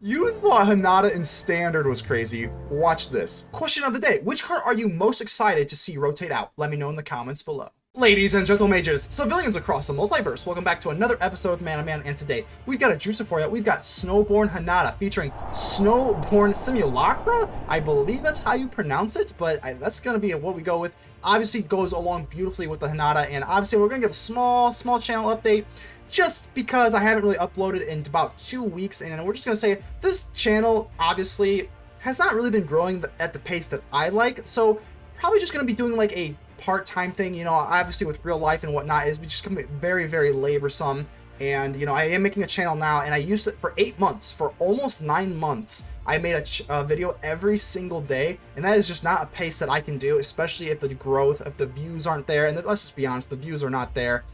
You thought Hinata in Standard was crazy. Watch this. Question of the day. Which card are you most excited to see rotate out? Let me know in the comments below. Ladies and gentlemages, civilians across the multiverse, welcome back to another episode of Man to Man, and today we've got a juicer for you. We've got Snowborn Hinata featuring Snowborn Simulacra. I believe that's how you pronounce it, but that's going to be what we go with. Obviously goes along beautifully with the Hinata, and obviously we're going to give a small channel update just because I haven't really uploaded in about 2 weeks, and we're just going to say this channel obviously has not really been growing at the pace that I like, so probably just going to be doing like a part-time thing, you know, obviously with real life and whatnot is just gonna be very laborsome. And you know, I am making a channel now, and I used it for 8 months, for almost 9 months. I made a video every single day, and that is just not a pace that I can do, especially if the growth, if the views aren't there. And let's just be honest, the views are not there.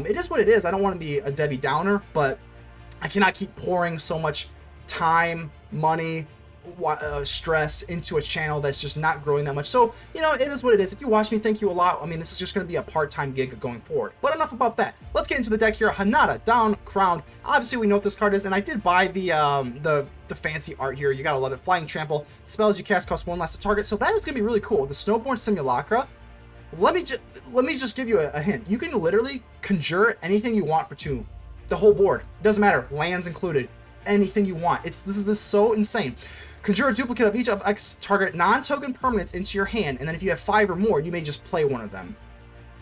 It is what it is. I don't want to be a Debbie Downer, but I cannot keep pouring so much time, money, stress into a channel that's just not growing that much. So, you know, it is what it is. If you watch me, thank you a lot. I mean, this is just going to be a part-time gig going forward. But enough about that. Let's get into the deck here. Hinata, down, crowned. Obviously, we know what this card is, and I did buy the fancy art here. You gotta love it. Flying Trample. Spells you cast cost 1 less to target. So that is going to be really cool. The Snowborn Simulacra. Let me just give you a hint. You can literally conjure anything you want for 2. The whole board. It doesn't matter. Lands included. Anything you want. This is so insane. Conjure a duplicate of each of X target non-token permanents into your hand, and then if you have 5 or more, you may just play one of them.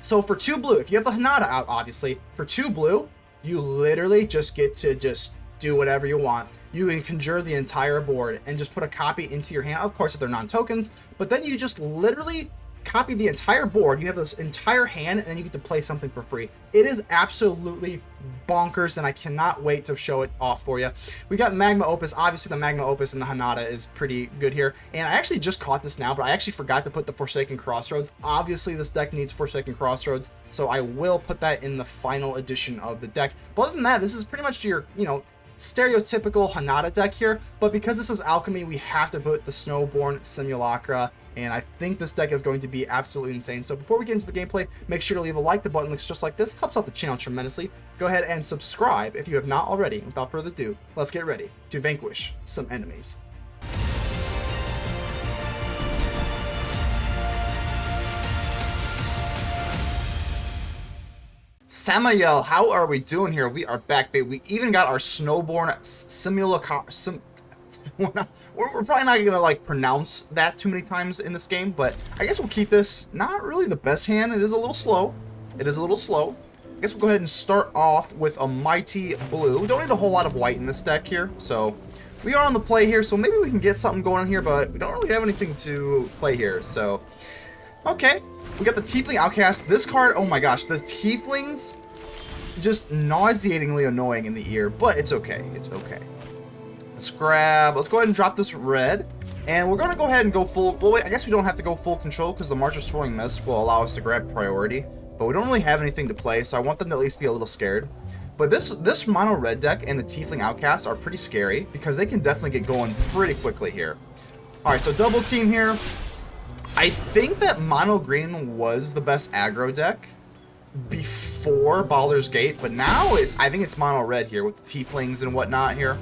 So for 2 blue, if you have the Hinata out, obviously, for 2 blue, you literally just get to just do whatever you want. You can conjure the entire board and just put a copy into your hand, of course if they're non-tokens, but then you just literally copy the entire board. You have this entire hand, and then you get to play something for free. It is absolutely bonkers, and I cannot wait to show it off for you. We got Magma Opus. Obviously the Magma Opus and the Hinata is pretty good here, and I actually just caught this now, but I actually forgot to put the Forsaken Crossroads. Obviously this deck needs Forsaken Crossroads, so I will put that in the final edition of the deck. But other than that, this is pretty much your, you know, stereotypical Hinata deck here, but because this is Alchemy, we have to put the Snowborn Simulacra, and I think this deck is going to be absolutely insane. So before we get into the gameplay, make sure to leave a like. The button looks just like this, helps out the channel tremendously. Go ahead and subscribe if you have not already. Without further ado, let's get ready to vanquish some enemies. Samael, how are we doing here? We are back, babe. We even got our Snowborn Simulacra. We're probably not gonna like pronounce that too many times in this game, but I guess we'll keep this not really the best hand. It is a little slow. I guess we'll go ahead and start off with a mighty blue. We don't need a whole lot of white in this deck here, so we are on the play here, so maybe we can get something going on here, but we don't really have anything to play here. So okay, we got the Tiefling Outcast. This card, oh my gosh, the Tieflings just nauseatingly annoying in the ear, but it's okay. Let's go ahead and drop this red, and we're going to go ahead and go full, well wait, I guess we don't have to go full control because the March of Swirling Mist will allow us to grab priority, but we don't really have anything to play, so I want them to at least be a little scared. But this mono red deck and the Tiefling Outcasts are pretty scary because they can definitely get going pretty quickly here. Alright, so double team here. I think that mono green was the best aggro deck before Baldur's Gate, but now I think it's mono red here with the Tieflings and whatnot here.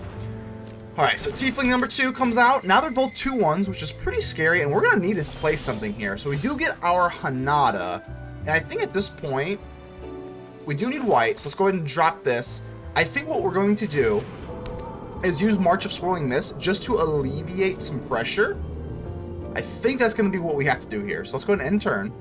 Alright, so Tiefling number 2 comes out. Now they're both 2/1s, which is pretty scary, and we're going to need to play something here. So we do get our Hinata, and I think at this point, we do need white, so let's go ahead and drop this. I think what we're going to do is use March of Swirling Mist just to alleviate some pressure. I think that's going to be what we have to do here. So let's go ahead and end turn.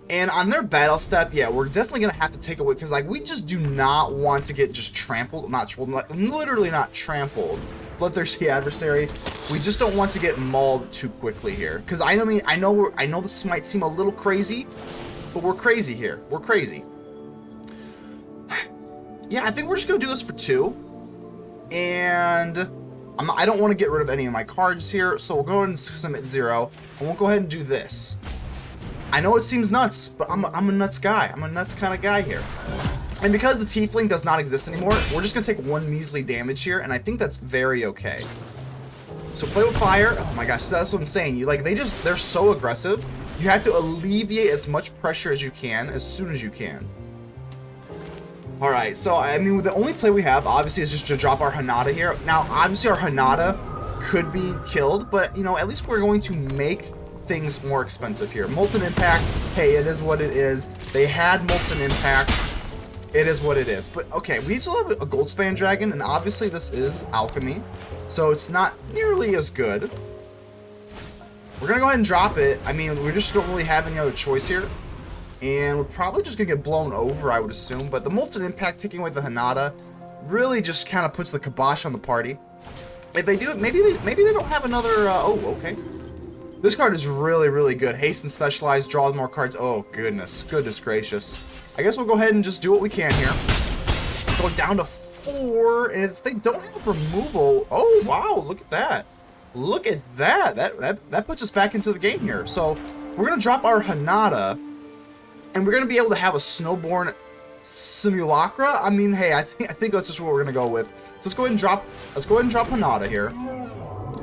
And on their battle step, yeah, we're definitely going to have to take away, because like we just do not want to get just trampled, literally not trampled, bloodthirsty adversary. We just don't want to get mauled too quickly here, because I know this might seem a little crazy, but we're crazy here. We're crazy. Yeah, I think we're just going to do this for 2, and I don't want to get rid of any of my cards here, so we'll go ahead and submit 0, and we'll go ahead and do this. I know it seems nuts, but I'm a nuts guy. I'm a nuts kind of guy here. And because the Tiefling does not exist anymore, we're just going to take 1 measly damage here, and I think that's very okay. So play with fire. Oh my gosh, that's what I'm saying. They're so aggressive. You have to alleviate as much pressure as you can, as soon as you can. Alright, so, I mean, the only play we have, obviously, is just to drop our Hinata here. Now, obviously, our Hinata could be killed, but, you know, at least we're going to make things more expensive here. Molten Impact, hey, it is what it is. They had Molten Impact. It is what it is. But, okay, we still have a Goldspan Dragon, and obviously this is Alchemy, so it's not nearly as good. We're going to go ahead and drop it. I mean, we just don't really have any other choice here. And we're probably just going to get blown over, I would assume. But the Molten Impact taking away the Hinata really just kind of puts the kibosh on the party. If they do it, maybe they don't have another... oh, okay. This card is really, really good. Haste and Specialize, draw more cards. Oh, goodness. Goodness gracious. I guess we'll go ahead and just do what we can here. Go down to 4. And if they don't have removal... Oh, wow. Look at that. Look at that. That puts us back into the game here. So we're going to drop our Hinata. And we're going to be able to have a Snowborn Simulacra. I mean, hey, I think that's just what we're going to go with. So let's go ahead and drop Hinata here.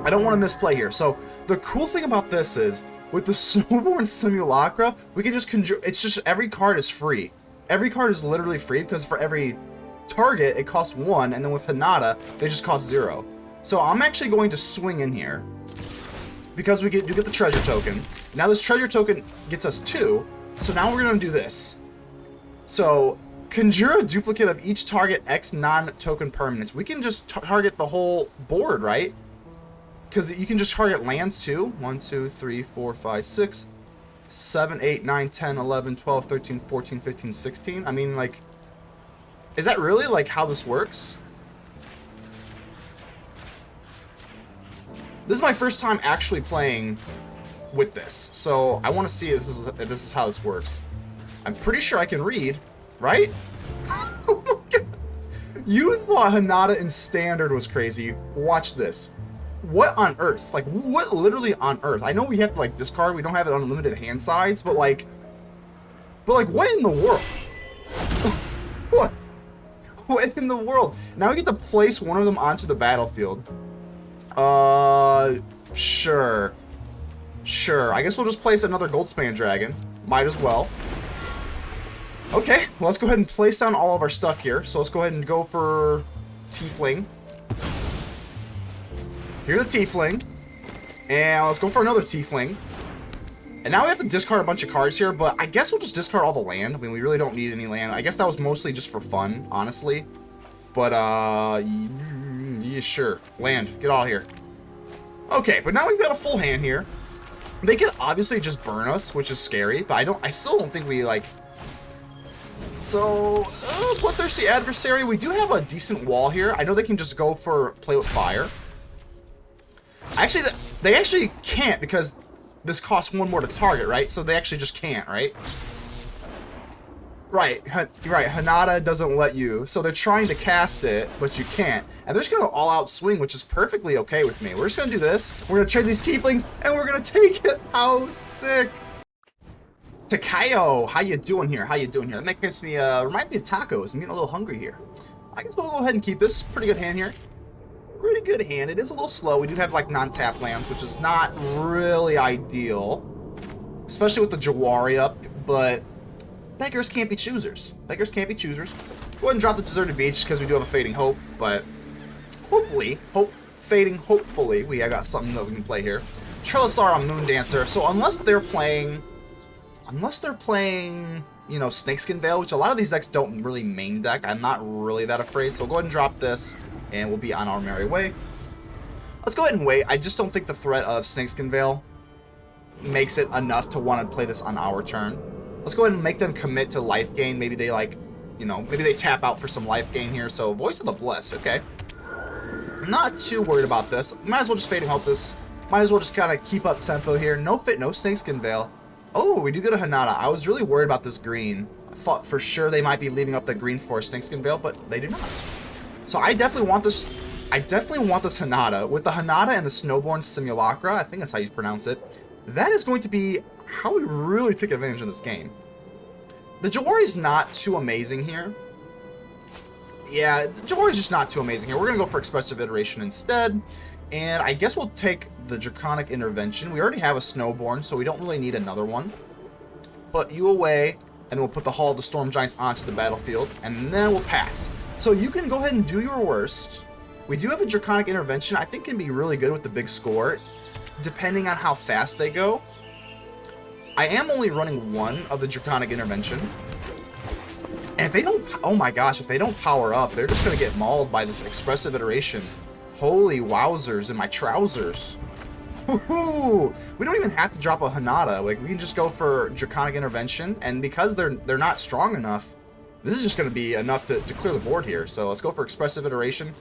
I don't want to misplay here. So the cool thing about this is with the Snowborn Simulacra, we can just conjure. It's just every card is free. Every card is literally free because for every target it costs 1, and then with Hinata they just cost 0. So I'm actually going to swing in here because you get the treasure token. Now this treasure token gets us 2. So now we're going to do this. So, conjure a duplicate of each target X non-token permanents. We can just target the whole board, right? Because you can just target lands too. 1, 2, 3, 4, 5, 6, 7, 8, 9, 10, 11, 12, 13, 14, 15, 16. I mean, like, is that really, like, how this works? This is my first time actually playing with this, so I want to see if this is how this works. I'm pretty sure I can read, right? Oh my god. You thought Hinata in Standard was crazy. Watch this. What on earth? Like, what literally on earth? I know we have to, like, discard. We don't have unlimited hand size, but like, what in the world? What? What in the world? Now we get to place one of them onto the battlefield. Sure. Sure, I guess we'll just place another Goldspan Dragon. Might as well. Okay, well, let's go ahead and place down all of our stuff here. So let's go ahead and go for Tiefling. Here's a Tiefling. And let's go for another Tiefling. And now we have to discard a bunch of cards here, but I guess we'll just discard all the land. I mean, we really don't need any land. I guess that was mostly just for fun, honestly. But, yeah, sure. Land. Get out of here. Okay, but now we've got a full hand here. They can obviously just burn us, which is scary, but I still don't think we, like... So, Bloodthirsty Adversary, we do have a decent wall here. I know they can just go for play with fire. Actually, they actually can't because this costs 1 more to target, right? So they actually just can't, right? Right, Hinata doesn't let you. So they're trying to cast it, but you can't. And they're just going to all-out swing, which is perfectly okay with me. We're just going to do this. We're going to trade these Tieflings, and we're going to take it. How sick. Takayo, how you doing here? How you doing here? That makes me, reminds me of tacos. I'm getting a little hungry here. I guess we'll go ahead and keep this. Pretty good hand here. Pretty good hand. It is a little slow. We do have, like, non-tap lands, which is not really ideal. Especially with the Jwari up, but... beggars can't be choosers. Beggars can't be choosers. Go ahead and drop the Deserted Beach because we do have a Fading Hope, but hopefully, hopefully, we got something that we can play here. Trillisar on Moon Dancer. So unless they're playing, you know, Snakeskin Veil, which a lot of these decks don't really main deck, I'm not really that afraid. So we'll go ahead and drop this, and we'll be on our merry way. Let's go ahead and wait. I just don't think the threat of Snakeskin Veil makes it enough to want to play this on our turn. Let's go ahead and make them commit to life gain. Maybe they, like, you know, maybe they tap out for some life gain here. So, Voice of the Bliss, okay. I'm not too worried about this. Might as well just Fading Hope this. Might as well just kind of keep up tempo here. No Snakeskin Veil. Oh, we do get a Hinata. I was really worried about this green. I thought for sure they might be leaving up the green for Snakeskin Veil, but they do not. So I definitely want this. I definitely want this Hinata. With the Hinata and the Snowborn Simulacra, I think that's how you pronounce it. That is going to be how we really take advantage of this game. The Jwari's not too amazing here. Yeah, Jwari's just not too amazing here. We're going to go for Expressive Iteration instead. And I guess we'll take the Draconic Intervention. We already have a Snowborn, so we don't really need another one. Put you away. and then we'll put the Hall of the Storm Giants onto the battlefield, and then we'll pass. So you can go ahead and do your worst. We do have a Draconic Intervention. I think can be really good with the big score, depending on how fast they go. I am only running one of the Draconic Intervention. And if they don't, oh my gosh, if they don't power up, they're just going to get mauled by this Expressive Iteration. Holy wowzers in my trousers. Woohoo! We don't even have to drop a Hinata. Like, we can just go for Draconic Intervention, and because they're not strong enough, this is just going to be enough to clear the board here. So let's go for Expressive Iteration.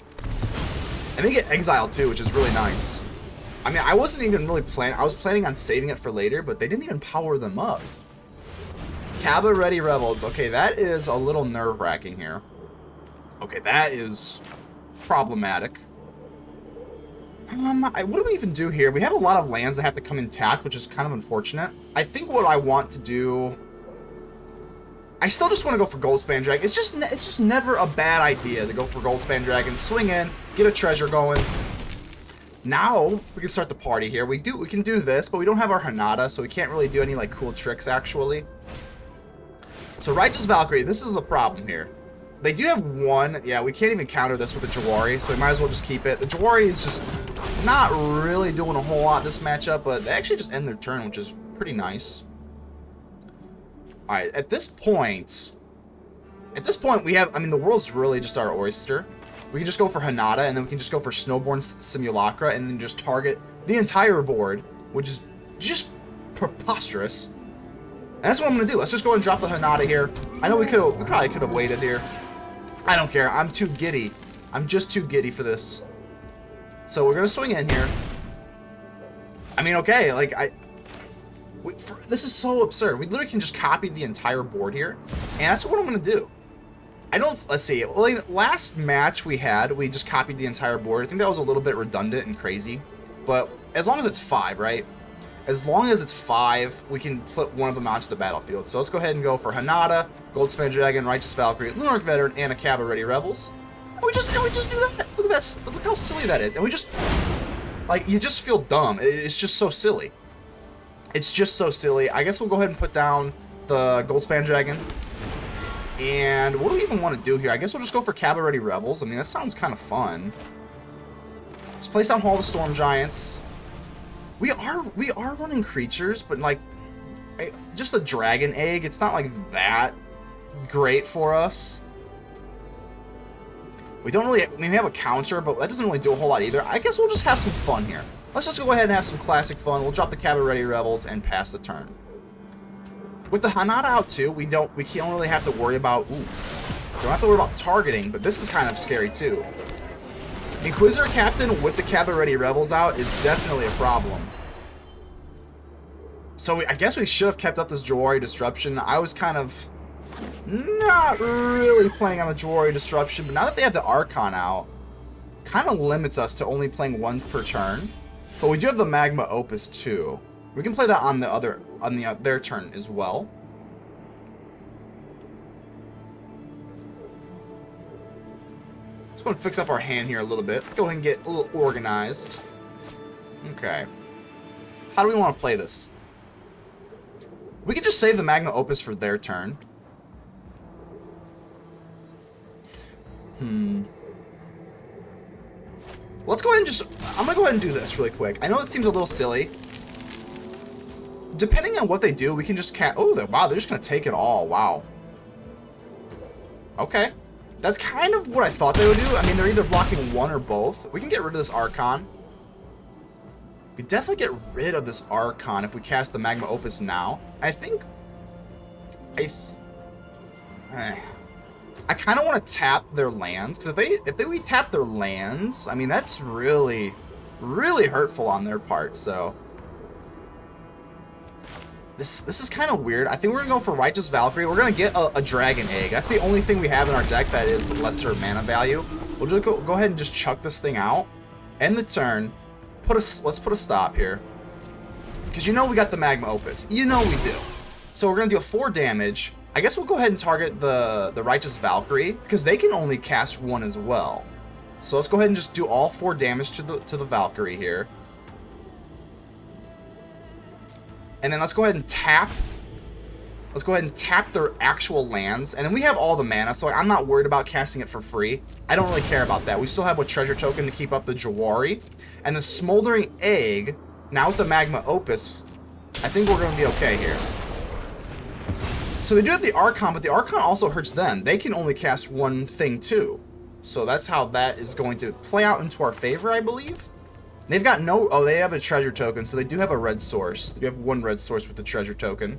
And they get exiled too, which is really nice. I mean, I wasn't even really planning. I was planning on saving it for later, but they didn't even power them up. Kaba Ready Rebels. Okay, that is a little nerve-wracking here. Okay, that is problematic. What do we even do here? We have a lot of lands that have to come intact, which is kind of unfortunate. I think what I want to do... I still just want to go for Goldspan Dragon. It's just never a bad idea to go for Goldspan Dragon, swing in, get a treasure going. Now we can start the party here. We can do this, but we don't have our Hinata, so we can't really do any like cool tricks actually. So Righteous Valkyrie, this is the problem here. They do have one. Yeah, we can't even counter this with the Jwari, so we might as well just keep it. The Jwari is just not really doing a whole lot this matchup, but they actually just end their turn, which is pretty nice. Alright, at this point we have, I mean, the world's really just our oyster. We can just go for Hinata, and then we can just go for Snowborn Simulacra, and then just target the entire board, which is just preposterous. And that's what I'm going to do. Let's just go and drop the Hinata here. I know we probably could have waited here. I don't care. I'm too giddy. I'm just too giddy for this. So we're going to swing in here. I mean, okay, like, this is so absurd. We literally can just copy the entire board here, and that's what I'm going to do. Let's see. Well, last match we just copied the entire board. I think that was a little bit redundant and crazy, but as long as it's 5, right? As long as it's 5, we can flip one of them onto the battlefield. So let's go ahead and go for Hinata, Goldspan Dragon, Righteous Valkyrie, Lunarch Veteran, and a Kaba Ready Rebels. And we just do that. Look at that. Look how silly that is. And we just, like, you just feel dumb. It's just so silly. It's just so silly. I guess we'll go ahead and put down the Goldspan Dragon. And what do we even want to do here? I guess we'll just go for Kaba Ready Rebels. I mean, that sounds kind of fun. Let's place down Hall of the Storm Giants. We are running creatures, but like, just the Dragon Egg, it's not like that great for us. We don't really, I mean, we have a counter, but that doesn't really do a whole lot either. I guess we'll just have some fun here. Let's just go ahead and have some classic fun. We'll drop the Kaba Ready Rebels and pass the turn. With the Hinata out too, we don't really have to worry about, don't have to worry about targeting, but this is kind of scary too. Inquisitor Captain with the Kaba Ready Rebels out is definitely a problem. So I guess we should have kept up this Jwari Disruption. I was kind of not really playing on the Jwari Disruption, but now that they have the Archon out, kind of limits us to only playing one per turn. But we do have the Magma Opus too. We can play that on their turn as well. Let's go and fix up our hand here a little bit. Go ahead and get a little organized. Okay. How do we want to play this? We could just save the Magma Opus for their turn. Let's go ahead and I'm going to go ahead and do this really quick. I know it seems a little silly. Depending on what they do, we can just wow, they're just going to take it all. Wow. Okay. That's kind of what I thought they would do. I mean, they're either blocking one or both. We can get rid of this Archon. We could definitely get rid of this Archon if we cast the Magma Opus now. I think... I kind of want to tap their lands, because if we tap their lands, I mean, that's really, really hurtful on their part, so... This is kind of weird. I think we're going to go for Righteous Valkyrie. We're going to get a Dragon Egg. That's the only thing we have in our deck that is lesser mana value. We'll just go ahead and just chuck this thing out. End the turn. Let's put a stop here. Because you know we got the Magma Opus. You know we do. So we're going to do a 4 damage. I guess we'll go ahead and target the Righteous Valkyrie, because they can only cast 1 as well. So let's go ahead and just do all 4 damage to the Valkyrie here. And then let's go ahead and tap Let's go ahead and tap their actual lands. And then we have all the mana, so I'm not worried about casting it for free. I don't really care about that. We still have a treasure token to keep up the Jwari. And the Smoldering Egg, now with the Magma Opus, I think we're going to be okay here. So they do have the Archon, but the Archon also hurts them. They can only cast one thing too. So that's how that is going to play out into our favor, I believe. They've got no... Oh, they have a treasure token, so they do have a red source. You have one red source with the treasure token.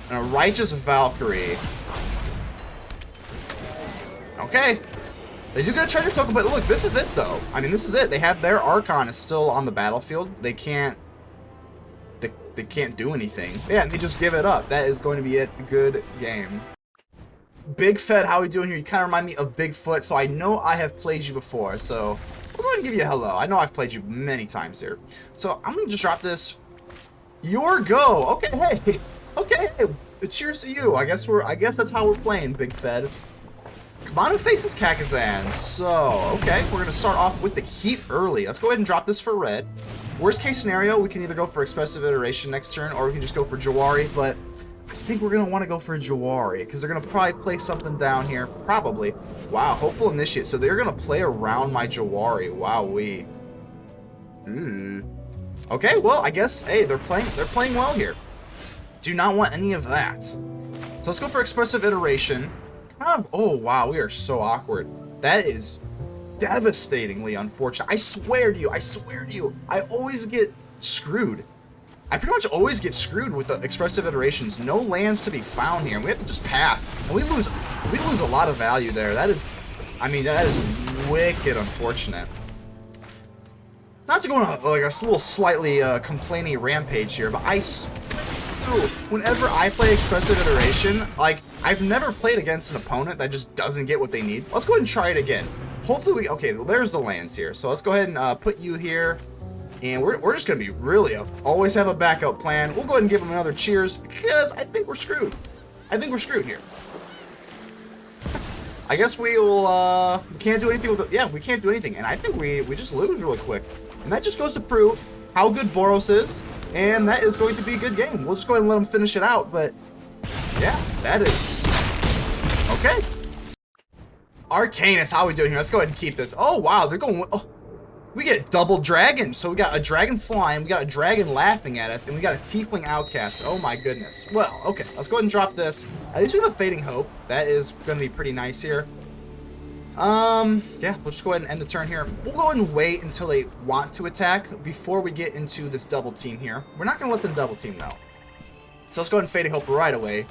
And a Righteous Valkyrie. Okay. They do get a treasure token, but look, this is it, though. I mean, this is it. They have their Archon is still on the battlefield. They can't... They can't do anything. Yeah, they just give it up. That is going to be it. Good game. Big Fed, how we doing here? You kind of remind me of Bigfoot, so I know I have played you before. So we're going to give you a hello. I know I've played you many times here. So I'm going to just drop this. Your go. Okay, hey. Okay, hey. Cheers to you. I guess that's how we're playing, Big Fed. Come on and faces Kakazan. So, okay, we're going to start off with the heat early. Let's go ahead and drop this for red. Worst case scenario, we can either go for Expressive Iteration next turn, or we can just go for Jwari, but I think we're going to want to go for Jwari, because they're going to probably play something down here. Probably. Wow, Hopeful Initiate. So they're going to play around my Jwari. Wowee. Okay, well, I guess, hey, they're playing well here. Do not want any of that. So let's go for Expressive Iteration. Oh, wow, we are so awkward. That is devastatingly unfortunate. I swear to you, I always get screwed. I pretty much always get screwed with the Expressive Iterations. No lands to be found here, and we have to just pass. And we lose a lot of value there. That is, I mean, that is wicked unfortunate. Not to go on like a little slightly complaining rampage here, but I swear, whenever I play Expressive Iteration, like, I've never played against an opponent that just doesn't get what they need. Let's go ahead and try it again. Hopefully we... Okay, well, there's the lands here. So let's go ahead and put you here. And we're just going to be really... always have a backup plan. We'll go ahead and give them another cheers, because I think we're screwed. I think we're screwed here. I guess we will... we can't do anything with it. Yeah, we can't do anything. And I think we just lose really quick. And that just goes to prove how good Boros is. And that is going to be a good game. We'll just go ahead and let them finish it out. But, yeah, that is... Okay. Arcanus, how are we doing here? Let's go ahead and keep this. Oh, wow, they're going... Oh, we get double dragon. So we got a dragon flying, we got a dragon laughing at us, and we got a tiefling outcast. Oh, my goodness. Well, okay, let's go ahead and drop this. At least we have a Fading Hope. That is going to be pretty nice here. Yeah, we'll just go ahead and end the turn here. We'll go ahead and wait until they want to attack before we get into this double team here. We're not going to let them double team, though. So let's go ahead and Fading Hope right away.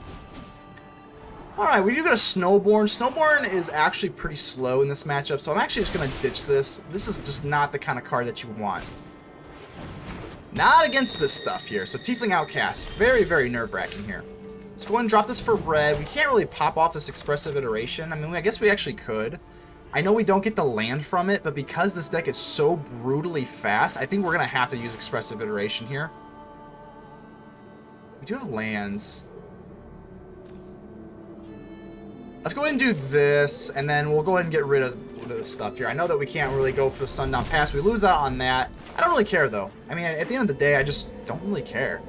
Alright, we do got a Snowborn. Snowborn is actually pretty slow in this matchup, so I'm actually just going to ditch this. This is just not the kind of card that you want. Not against this stuff here. So Tiefling Outcast, very, very nerve-wracking here. Let's go ahead and drop this for red. We can't really pop off this Expressive Iteration. I mean, I guess we actually could. I know we don't get the land from it, but because this deck is so brutally fast, I think we're going to have to use Expressive Iteration here. We do have lands. Let's go ahead and do this, and then we'll go ahead and get rid of this stuff here. I know that we can't really go for the Sundown Pass. We lose out on that. I don't really care, though. I mean, at the end of the day, I just don't really care.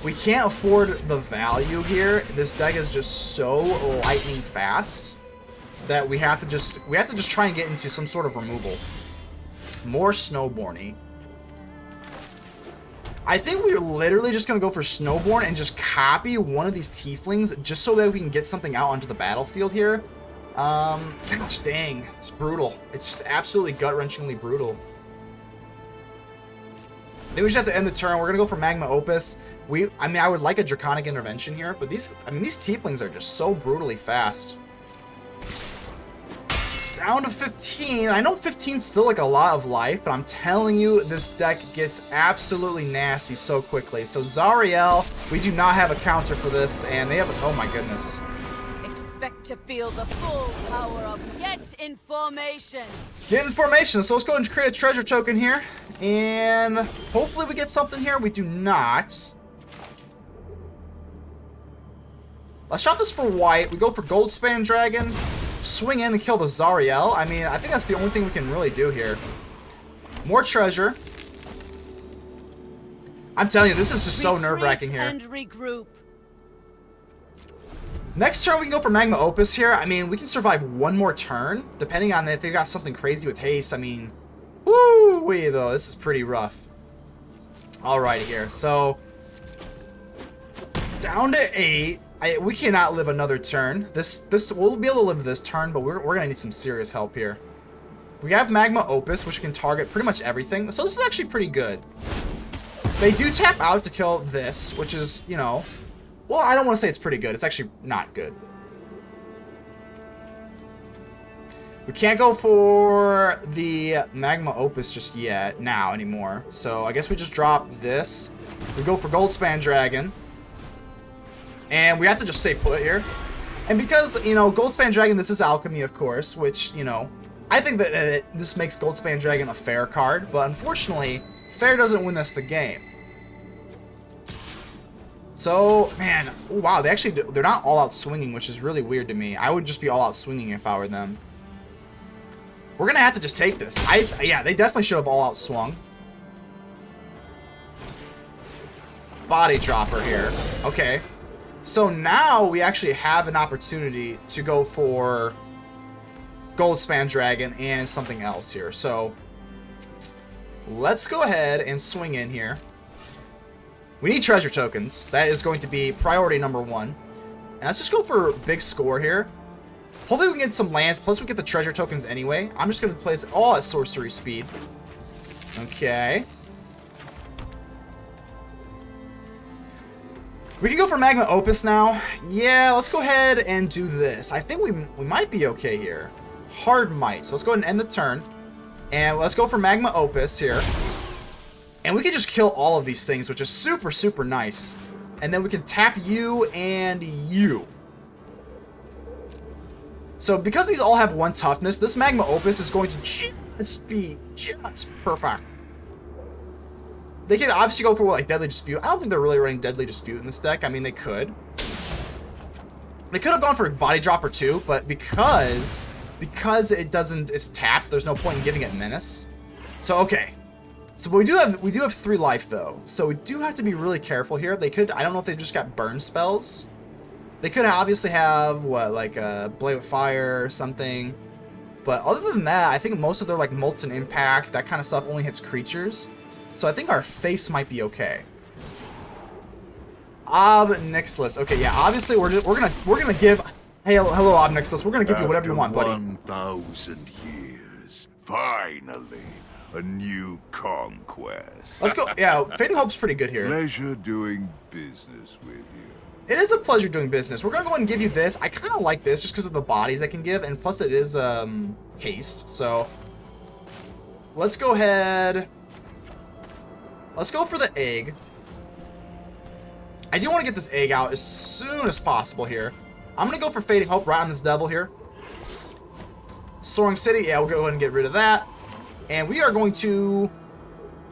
We can't afford the value here. This deck is just so lightning fast that we have to just try and get into some sort of removal. More Snowborny. I think we're literally just going to go for Snowborn and just copy one of these Tieflings just so that we can get something out onto the battlefield here. Gosh dang, it's brutal. It's just absolutely gut-wrenchingly brutal. I think we just have to end the turn. We're going to go for Magma Opus. I mean, I would like a Draconic Intervention here, but these Tieflings are just so brutally fast. Down to 15. I know 15's still like a lot of life, but I'm telling you, this deck gets absolutely nasty so quickly. So Zariel, we do not have a counter for this, and they have oh my goodness. Expect to feel the full power of Get in Formation. Get in Formation. So let's go and create a treasure token here, and hopefully we get something here. We do not. Let's shop this for white. We go for Goldspan Dragon. Swing in and kill the Zariel. I mean, I think that's the only thing we can really do here. More treasure. I'm telling you, this is just so nerve-wracking here. And regroup. Next turn, we can go for Magma Opus here. I mean, we can survive one more turn, depending on if they've got something crazy with haste. I mean, woo-wee, though. This is pretty rough. Alrighty here. So, down to 8. We cannot live another turn. We'll be able to live this turn, but we're going to need some serious help here. We have Magma Opus, which can target pretty much everything. So this is actually pretty good. They do tap out to kill this, which is, you know... Well, I don't want to say it's pretty good. It's actually not good. We can't go for the Magma Opus just yet, anymore. So I guess we just drop this. We go for Goldspan Dragon. And we have to just stay put here. And because, you know, Goldspan Dragon, this is Alchemy, of course, which, you know, I think that this makes Goldspan Dragon a fair card. But unfortunately, fair doesn't win us the game. So, man, wow, they're not all out swinging, which is really weird to me. I would just be all out swinging if I were them. We're going to have to just take this. Yeah, they definitely should have all out swung. Body dropper here. Okay. So now we actually have an opportunity to go for Goldspan Dragon and something else here. So let's go ahead and swing in here. We need treasure tokens. That is going to be priority number 1. And let's just go for a big score here. Hopefully we can get some lands, plus we get the treasure tokens anyway. I'm just going to play this all at sorcery speed. Okay. We can go for Magma Opus now. Yeah, let's go ahead and do this. I think we might be okay here. Hard might. So let's go ahead and end the turn. And let's go for Magma Opus here. And we can just kill all of these things, which is super, super nice. And then we can tap you and you. So because these all have 1 toughness, this Magma Opus is going to just be just perfect. They could obviously go for like Deadly Dispute. I don't think they're really running Deadly Dispute in this deck. I mean, they could. They could have gone for a Body Dropper too, but because it's tapped, there's no point in giving it Menace. So okay. So we do have 3 life though, so we do have to be really careful here. They could, I don't know if they've just got burn spells. They could obviously have what, like a Blade of Fire or something. But other than that, I think most of their like Molten Impact, that kind of stuff only hits creatures. So I think our face might be okay. Obnixilus. Okay, yeah, obviously we're gonna give. Hey, hello Obnixilus. We're gonna give you whatever you want, buddy. 1,000 years, finally. A new conquest. Let's go. Yeah, Fading Hope's pretty good here. Pleasure doing business with you. It is a pleasure doing business. We're going to go ahead and give you this. I kind of like this just because of the bodies I can give, and plus it is haste. So let's go ahead. Let's go for the egg. I do want to get this egg out as soon as possible here. I'm going to go for Fading Hope right on this devil here. Soaring City. Yeah, we'll go ahead and get rid of that. And we are going to...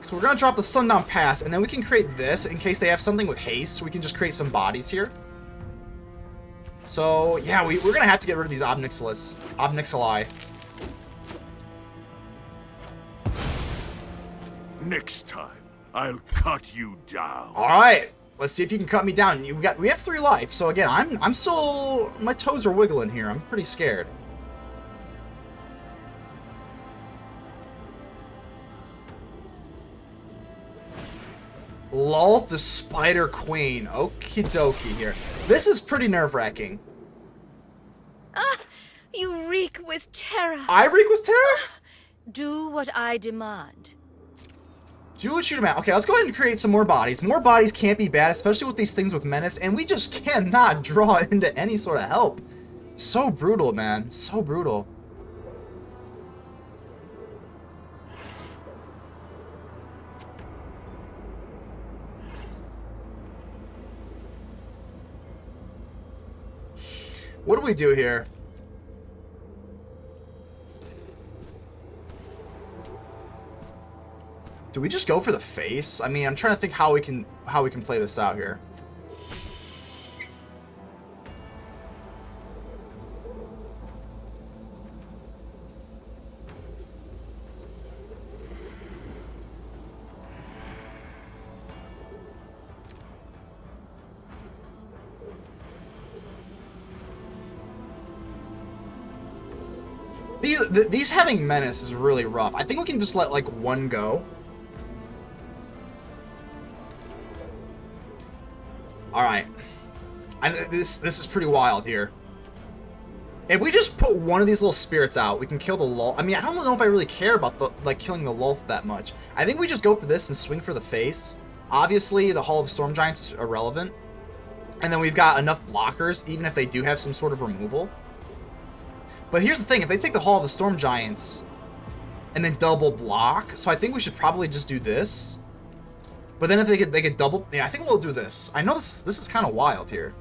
So we're going to drop the Sundown Pass, and then we can create this in case they have something with haste. So we can just create some bodies here. So, yeah, we're going to have to get rid of these Obnixili. Next time, I'll cut you down. Alright, let's see if you can cut me down. We have 3 life, so again, I'm still... My toes are wiggling here. I'm pretty scared. Lolth the Spider Queen. Okie dokie here. This is pretty nerve-wracking. Ah, you reek with terror. I reek with terror? Do what I demand. Do what you demand. Okay, let's go ahead and create some more bodies. More bodies can't be bad, especially with these things with Menace, and we just cannot draw into any sort of help. So brutal, man. So brutal. What do we do here? Do we just go for the face? I mean, I'm trying to think how we can play this out here. These having Menace is really rough. I think we can just let, like, one go. Alright. This is pretty wild here. If we just put one of these little spirits out, we can kill the Lulth. I mean, I don't know if I really care about the killing the Lulth that much. I think we just go for this and swing for the face. Obviously, the Hall of Storm Giants is irrelevant. And then we've got enough blockers, even if they do have some sort of removal. But here's the thing, if they take the Hall of the Storm Giants and then double block, so I think we should probably just do this. But then if they get double, yeah, I think we'll do this. I know this is kind of wild here.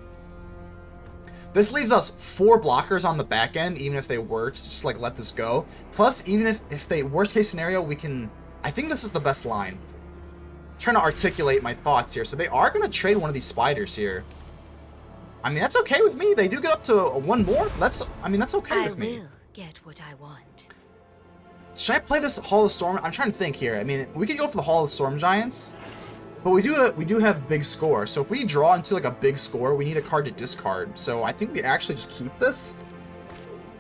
This leaves us 4 blockers on the back end, even if they were to just like let this go. Plus, even if they, worst case scenario, we can, I think this is the best line. I'm trying to articulate my thoughts here. So they are going to trade one of these spiders here. I mean, that's okay with me. They do get up to one more. That's okay with me. I will get what I want. Should I play this Hall of Storm? I'm trying to think here. I mean, we could go for the Hall of Storm Giants. But we do have big score, so if we draw into like a big score, we need a card to discard. So I think we actually just keep this.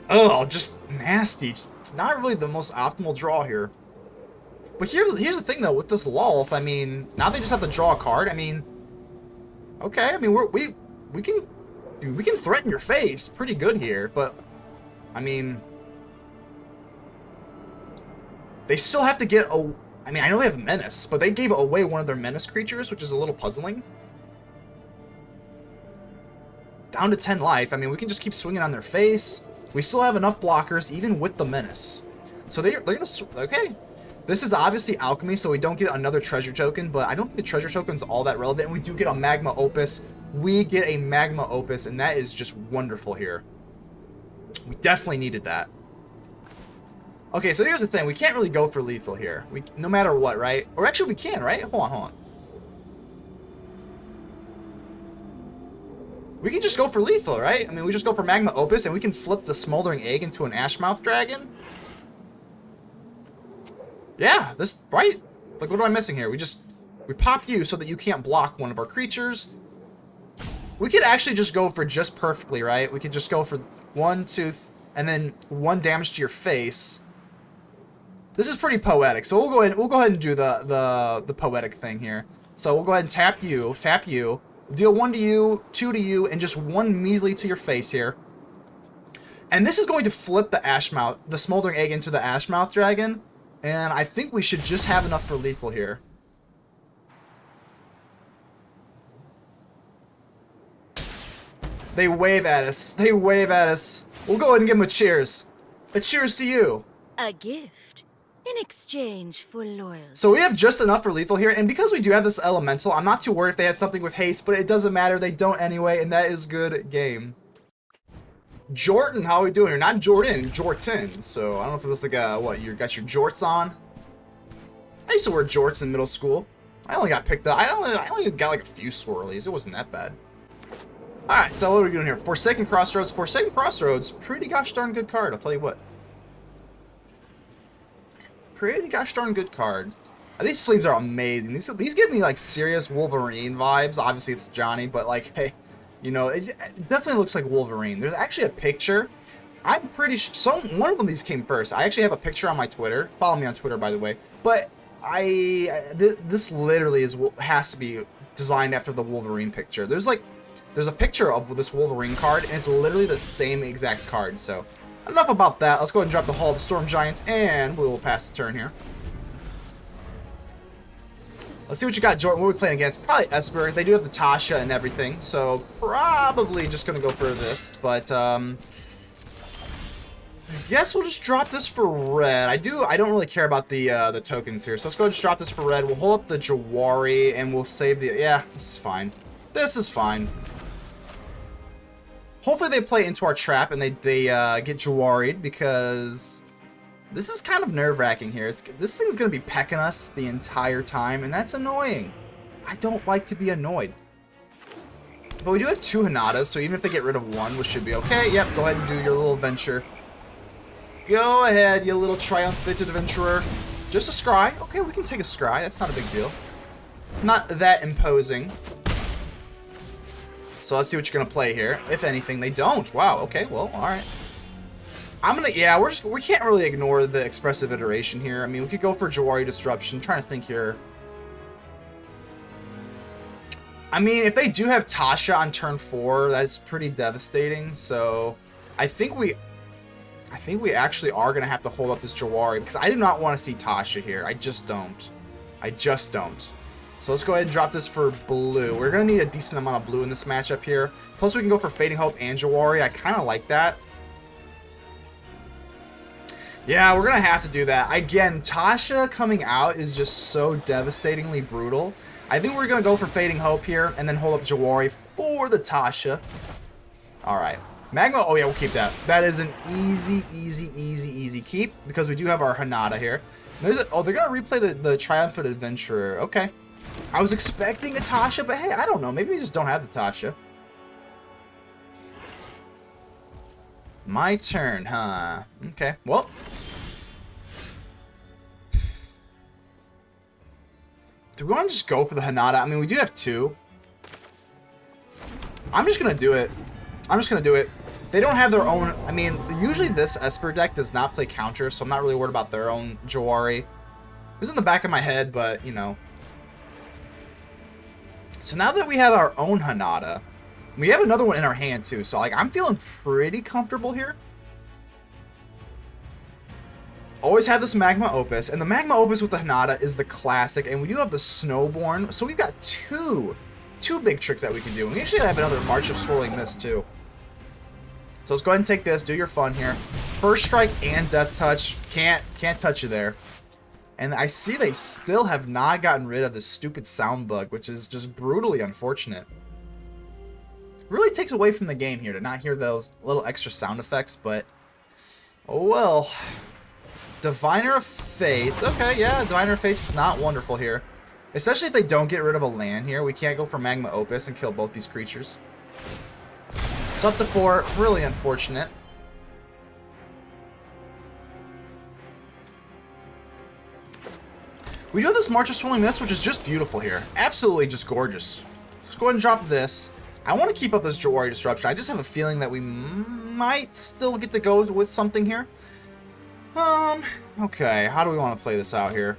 Oh, just nasty. Just not really the most optimal draw here. But here's the thing though, with this Lulth, I mean, now they just have to draw a card. I mean, okay, I mean we can threaten your face pretty good here, but I mean, they still have to get a. I mean, I know they have Menace, but they gave away one of their Menace creatures, which is a little puzzling. Down to 10 life. I mean, we can just keep swinging on their face. We still have enough blockers, even with the Menace. So they're going to... Okay. This is obviously Alchemy, so we don't get another treasure token, but I don't think the treasure token is all that relevant. And we do get a Magma Opus. We get a Magma Opus, and that is just wonderful here. We definitely needed that. Okay, so here's the thing. We can't really go for lethal here. No matter what, right? Or actually, we can, right? Hold on. We can just go for lethal, right? I mean, we just go for Magma Opus, and we can flip the Smoldering Egg into an Ashmouth Dragon. Yeah, this, right? Like, what am I missing here? We pop you so that you can't block one of our creatures. We could actually just go for just perfectly, right? We could just go for 1, 2, and then 1 damage to your face. This is pretty poetic, so we'll go ahead and do the poetic thing here. So we'll go ahead and tap you, deal 1 to you, 2 to you, and just 1 measly to your face here. And this is going to flip the Smoldering Egg into the Ashmouth Dragon, and I think we should just have enough for lethal here. They wave at us. We'll go ahead and give them a cheers. A cheers to you. A gift in exchange for loyalty. So we have just enough for lethal here, and because we do have this elemental, I'm not too worried if they had something with haste, but it doesn't matter. They don't anyway, and that is good game. Jordan, how are we doing here? Not Jordan, Jortin. So I don't know if it looks like what, you got your jorts on? I used to wear jorts in middle school. I only got picked up. I only got like a few swirlies. It wasn't that bad. Alright, so what are we doing here? Forsaken Crossroads. Forsaken Crossroads, pretty gosh darn good card, I'll tell you what. Pretty gosh darn good card. These sleeves are amazing. These give me like serious Wolverine vibes. Obviously it's Johnny, but like, hey, you know, it definitely looks like Wolverine. There's actually a picture. I'm pretty sure one of these came first. I actually have a picture on my Twitter. Follow me on Twitter, by the way. But this literally has to be designed after the Wolverine picture. There's a picture of this Wolverine card, and it's literally the same exact card. So enough about that. Let's go ahead and drop the Hall of Storm Giants, and we will pass the turn here. Let's see what you got, Jordan. What are we playing against? Probably Esper. They do have the Tasha and everything, so probably just gonna go for this. But I guess we'll just drop this for red. I don't really care about the tokens here, so let's go ahead and just drop this for red. We'll hold up the Jwari, and we'll save the. Yeah, this is fine. This is fine. Hopefully they play into our trap and they get Jwari'd, because this is kind of nerve-wracking here. This thing's going to be pecking us the entire time, and that's annoying. I don't like to be annoyed. But we do have 2 Hinatas, so even if they get rid of 1, which should be okay. Yep, go ahead and do your little venture. Go ahead, you little triumphant adventurer. Just a scry. Okay, we can take a scry. That's not a big deal. Not that imposing. So let's see what you're going to play here. If anything, they don't. Wow, okay, well, alright. Yeah, we can't really ignore the Expressive Iteration here. I mean, we could go for Jwari Disruption. I'm trying to think here. I mean, if they do have Tasha on turn 4, that's pretty devastating. So, I think we actually are going to have to hold up this Jwari because I do not want to see Tasha here. I just don't. So let's go ahead and drop this for blue. We're going to need a decent amount of blue in this matchup here. Plus, we can go for Fading Hope and Jwari. I kind of like that. Yeah, we're going to have to do that. Again, Tasha coming out is just so devastatingly brutal. I think we're going to go for Fading Hope here and then hold up Jwari for the Tasha. All right. Magma, oh yeah, we'll keep that. That is an easy keep because we do have our Hinata here. Oh, they're going to replay the Triumphant Adventurer. Okay. I was expecting a Tasha, but hey, I don't know. Maybe we just don't have the Tasha. My turn, huh? Okay, well. Do we want to just go for the Hinata? I mean, we do have 2. I'm just going to do it. They don't have their own... I mean, usually this Esper deck does not play counter, so I'm not really worried about their own Jwari. It's in the back of my head, but, you know. So now that we have our own Hinata, we have another one in our hand, too. So, like, I'm feeling pretty comfortable here. Always have this Magma Opus, and the Magma Opus with the Hinata is the classic, and we do have the Snowborn, so we've got two big tricks that we can do. And we actually have another March of Swirling Mist, too. So let's go ahead and take this, do your fun here. First Strike and Death Touch, can't touch you there. And I see they still have not gotten rid of this stupid sound bug, which is just brutally unfortunate. Really takes away from the game here to not hear those little extra sound effects, but oh well. Diviner of Fates. Okay, yeah, Diviner of Fates is not wonderful here. Especially if they don't get rid of a land here. We can't go for Magma Opus and kill both these creatures. So up to 4. Really unfortunate. We do have this March of Swirling Mist, which is just beautiful here. Absolutely just gorgeous. Let's go ahead and drop this. I want to keep up this Jwari Disruption. I just have a feeling that we might still get to go with something here. Okay, how do we want to play this out here?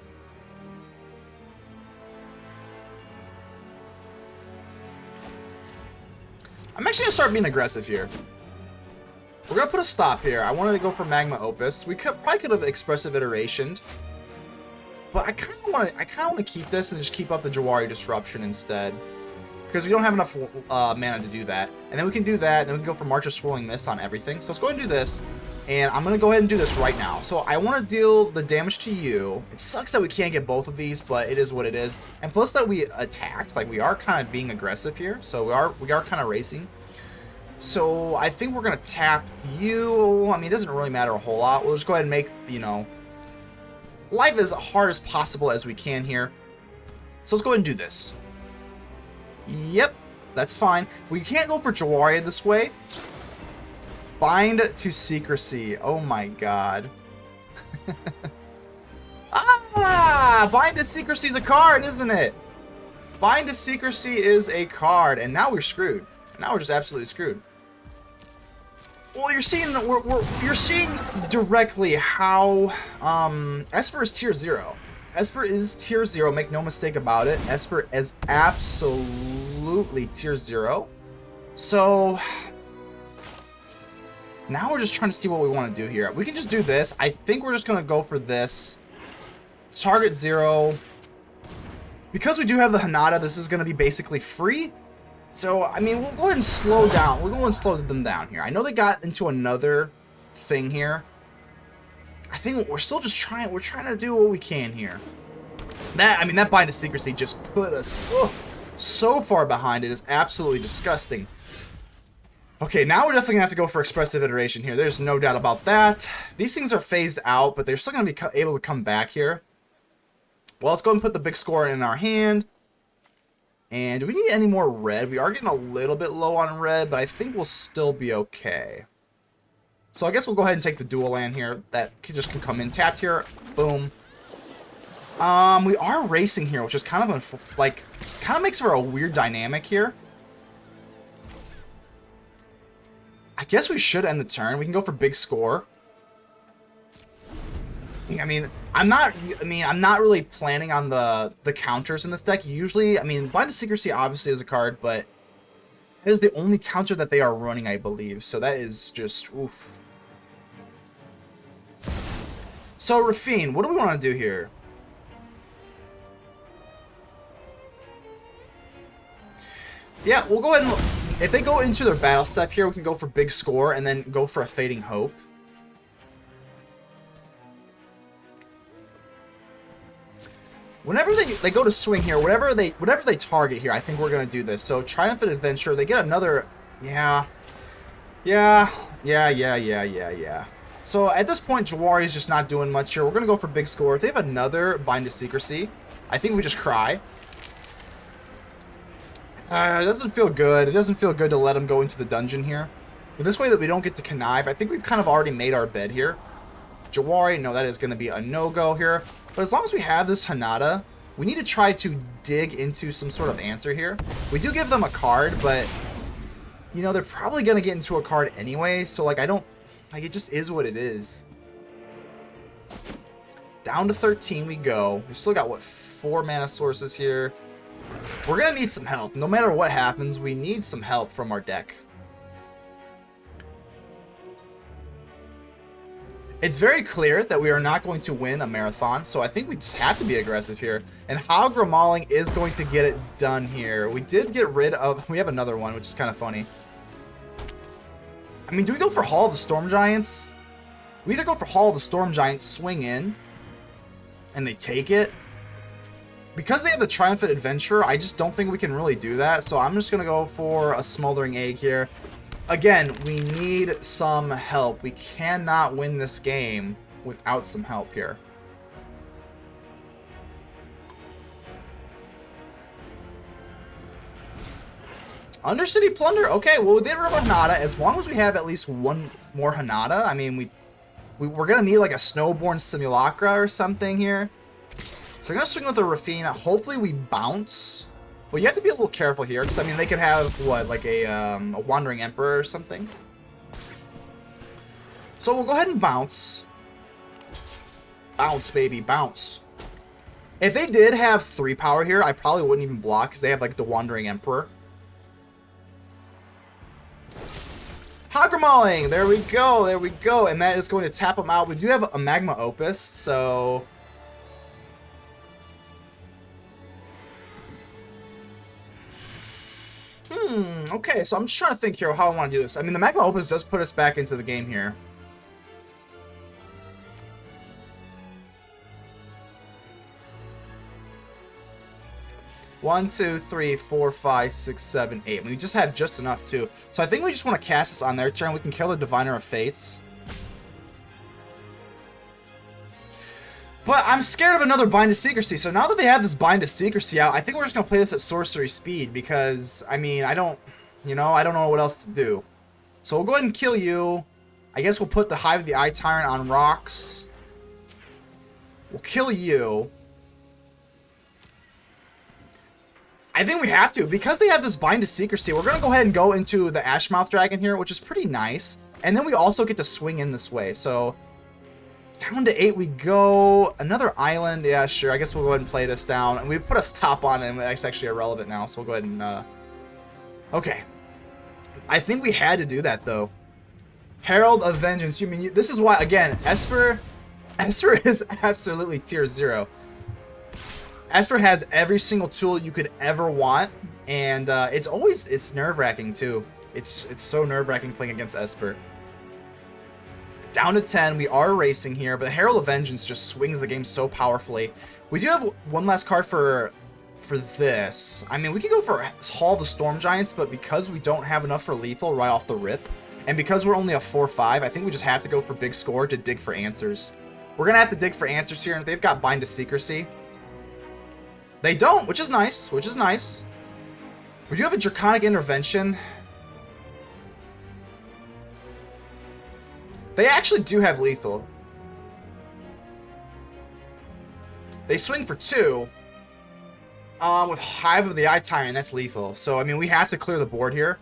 I'm actually going to start being aggressive here. We're going to put a stop here. I wanted to go for Magma Opus. We probably could have Expressive Iteration. But I kind of want to keep this and just keep up the Jwari Disruption instead. Because we don't have enough mana to do that. And then we can do that, and then we can go for March of Swirling Mist on everything. So let's go ahead and do this. And I'm going to go ahead and do this right now. So I want to deal the damage to you. It sucks that we can't get both of these, but it is what it is. And plus that we attacked, like we are kind of being aggressive here. So we are kind of racing. So I think we're going to tap you. I mean, it doesn't really matter a whole lot. We'll just go ahead and make, you know, life as hard as possible as we can here. So let's go ahead and do this. Yep, that's fine. We can't go for Jwari this way. Bind to Secrecy. Oh my god. Bind to Secrecy is a card, isn't it? Bind to Secrecy is a card, and now we're screwed. Now we're just absolutely screwed. Well, you're seeing you're seeing directly how Esper is tier 0. Esper is tier 0, make no mistake about it. Esper is absolutely tier 0. So now we're just trying to see what we want to do here. We can just do this. I think we're just going to go for this. Target 0. Because we do have the Hinata, this is going to be basically free. So, I mean, we'll go ahead and slow down. We're going to slow them down here. I know they got into another thing here. I think we're still just trying. We're trying to do what we can here. That Bind to Secrecy just put us so far behind. It is absolutely disgusting. Okay, now we're definitely going to have to go for Expressive Iteration here. There's no doubt about that. These things are phased out, but they're still going to be able to come back here. Well, let's go ahead and put the big score in our hand. And do we need any more red? We are getting a little bit low on red, but I think we'll still be okay. So I guess we'll go ahead and take the dual land here. That just can come in tapped here. Boom. We are racing here, which is kind of kind of makes for a weird dynamic here. I guess we should end the turn. We can go for big score. I mean, I'm not really planning on the counters in this deck. Usually, I mean, Blind to Secrecy obviously is a card, but it is the only counter that they are running, I believe. So that is just, oof. So, Rafine, what do we want to do here? Yeah, we'll go ahead and... If they go into their battle step here, we can go for big score and then go for a Fading Hope. Whenever they go to swing here, whatever they target here, I think we're gonna do this. So Triumphant Adventure, they get another, yeah. So at this point, Jwari is just not doing much here. We're gonna go for big score. If they have another Bind to Secrecy, I think we just cry. It doesn't feel good. It doesn't feel good to let them go into the dungeon here. But this way that we don't get to connive, I think we've kind of already made our bed here. Jwari, no, that is going to be a no-go here. But as long as we have this Hinata, we need to try to dig into some sort of answer here. We do give them a card, but, you know, they're probably going to get into a card anyway. So, like, it just is what it is. Down to 13 we go. We still got, what, 4 mana sources here. We're going to need some help. No matter what happens, we need some help from our deck. It's very clear that we are not going to win a marathon, so I think we just have to be aggressive here. And Hogger Mauling is going to get it done here. We did get rid of... We have another one, which is kind of funny. I mean, do we go for Hall of the Storm Giants? We either go for Hall of the Storm Giants, swing in, and they take it. Because they have the Triumphant Adventure, I just don't think we can really do that. So I'm just going to go for a Smoldering Egg here. Again, we need some help. We cannot win this game without some help here. Undercity Plunder. Okay, well, we did remove Hinata. As long as we have at least one more Hinata, I mean, we're going to need like a Snowborn Simulacra or something here. So we're going to swing with a Rafina. Hopefully we bounce. Well, you have to be a little careful here, because, I mean, they could have, what, like a Wandering Emperor or something. So we'll go ahead and bounce. Bounce, baby, bounce. If they did have 3 power here, I probably wouldn't even block, because they have, like, the Wandering Emperor. Hogger Mauling! There we go, there we go. And that is going to tap them out. We do have a Magma Opus, so... Okay, so I'm just trying to think here how I want to do this. I mean, the Magma Opus does put us back into the game here. One, two, three, four, five, six, seven, 8. We just have just enough too. So I think we just want to cast this on their turn. We can kill the Diviner of Fates. But I'm scared of another Bind to Secrecy. So now that they have this Bind to Secrecy out, I think we're just going to play this at sorcery speed. Because, I mean, I don't know what else to do. So we'll go ahead and kill you. I guess we'll put the Hive of the Eye Tyrant on rocks. We'll kill you. I think we have to. Because they have this Bind to Secrecy, we're going to go ahead and go into the Ashmouth Dragon here, which is pretty nice. And then we also get to swing in this way. So... down to 8 we go. Another island. Yeah, sure. I guess we'll go ahead and play this down. And we put a stop on it, and it's actually irrelevant now. So we'll go ahead and... Okay. I think we had to do that, though. Herald of Vengeance. You mean... This is why, again, Esper is absolutely tier 0. Esper has every single tool you could ever want. And it's nerve-wracking, too. It's so nerve-wracking playing against Esper. Down to 10, we are racing here, but Herald of Vengeance just swings the game so powerfully. We do have one last card for this. I mean, we could go for Hall of the Storm Giants, but because we don't have enough for lethal right off the rip, and because we're only a 4-5, I think we just have to go for big score to dig for answers. We're going to have to dig for answers here, and they've got Bind to Secrecy. They don't, which is nice, which is nice. We do have a Draconic Intervention. They actually do have lethal. They swing for 2. With Hive of the Eye Tyrant, that's lethal. So, I mean, we have to clear the board here.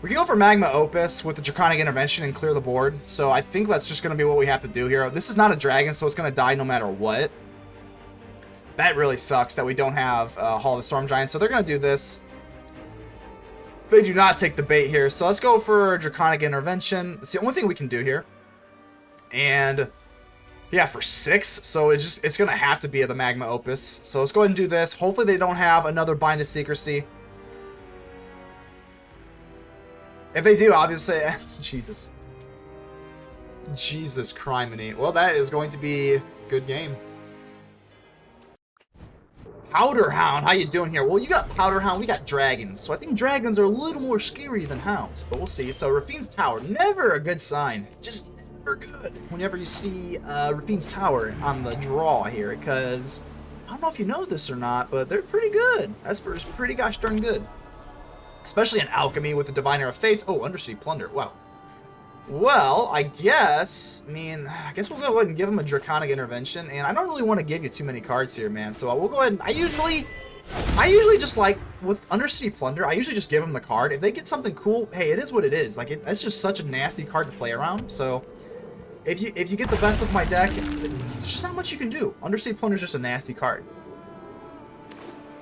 We can go for Magma Opus with the Draconic Intervention and clear the board. So I think that's just going to be what we have to do here. This is not a dragon, so it's going to die no matter what. That really sucks that we don't have Hall of the Storm Giants. So they're going to do this. They do not take the bait here. So let's go for Draconic Intervention. It's the only thing we can do here. And yeah, for 6. So it's going to have to be the Magma Opus. So let's go ahead and do this. Hopefully they don't have another Bind of Secrecy. If they do, obviously, Jesus criminy. Well, that is going to be a good game. Powder Hound, how you doing here? Well, you got Powder Hound, we got dragons. So I think dragons are a little more scary than hounds, but we'll see. So Rafine's Tower, never a good sign. Just never good whenever you see Rafine's Tower on the draw here, because I don't know if you know this or not, but they're pretty good. Esper's pretty gosh darn good. Especially in Alchemy with the Diviner of Fates. Oh, Undercity Plunder. Wow. Well, I guess we'll go ahead and give him a Draconic Intervention. And I don't really want to give you too many cards here, man. So we'll go ahead and I usually just like with Undercity Plunder, I usually just give them the card. If they get something cool, hey, it is what it is. Like that's just such a nasty card to play around. So if you get the best of my deck, there's just not much you can do. Undercity Plunder is just a nasty card.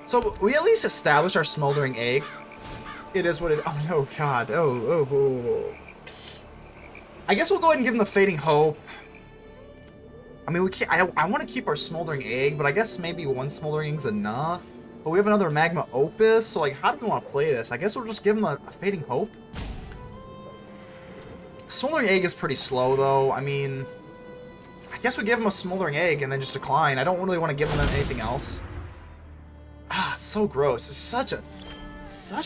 So we at least established our Smoldering Egg. It is what it. Oh no, God. Oh. I guess we'll go ahead and give him the Fading Hope. I mean, we can't. I want to keep our Smoldering Egg, but I guess maybe one Smoldering Egg's enough. But we have another Magma Opus, so like, how do we want to play this? I guess we'll just give him a Fading Hope. Smoldering Egg is pretty slow, though. I mean, I guess we give him a Smoldering Egg and then just decline. I don't really want to give him anything else. Ah, it's so gross. It's such